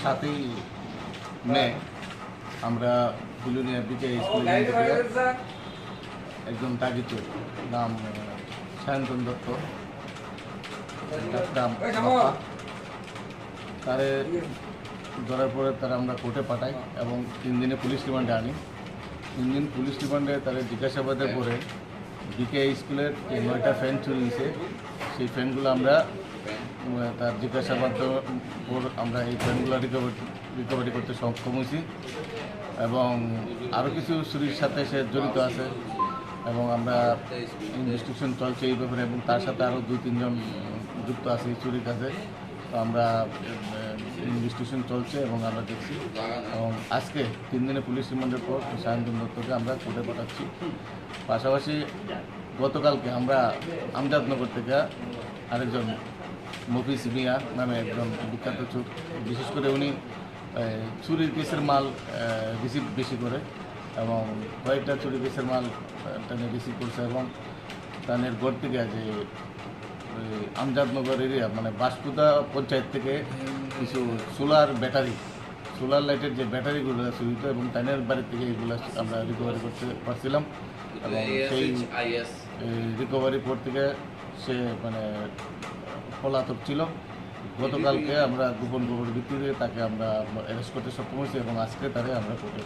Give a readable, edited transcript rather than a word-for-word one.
7ই মে আমরা বিলোনিয়া B.K.i স্কুলে একজন তাগিত নাম সায়ন্তন দত্ত তারে ধরার পরে তারা আমরা কোর্টে পাঠাই এবং 3 দিনে পুলিশ রিমান্ডে আনি। 3 দিন পুলিশ রিমান্ডে তারা জিজ্ঞাসাবাদের পরে B.K.i স্কুলের 9টা ফ্যান চুরি হয়েছে। সেই ফ্যানগুলো আমরা তার জিজ্ঞাসাবাদ পর আমরা এই ফ্যানগুলো রিকভারি করতে সক্ষম হয়েছি এবং আরও কিছু চুরির সাথে সে জড়িত আছে এবং আমরা ইনভেস্টিগেশন চলছে এই ব্যাপারে এবং তার সাথে আরও 2-3 জন যুক্ত আছে এই চুরির কাছে। তো আমরা ইনভেস্টিগেশন চলছে এবং আমরা দেখছি এবং আজকে 3 দিনে পুলিশ রিমান্ডের পর সায়ন্তন দত্তকে আমরা কোর্টে পাঠাচ্ছি। পাশাপাশি গতকালকে আমরা আমজাদনগর থেকে আরেকজন মফিজ মিয়া নামে একজন বিখ্যাত চোর, বিশেষ করে উনি চুরির কেসের মাল রিসিভ বেশি করে এবং কয়েকটা চুরি কেসের মাল টানে রিসিভ করছে এবং তাদের গড় থেকে যে আমজাদনগর এরিয়া মানে বাসপুদা পঞ্চায়েত থেকে কিছু সোলার লাইটের যে ব্যাটারিগুলো চুরি হতো এবং তাদের বাড়ির থেকে এগুলো আমরা রিকভারি করতে পারছিলাম এবং সেই রিকভারি পর থেকে সে মানে পলাতক ছিল। গতকালকে আমরা গোপন খবরের ভিত্তিতে তাকে আমরা অ্যারেস্ট করতে সক্ষম হয়েছি এবং আজকে তারে আমরা কোর্টে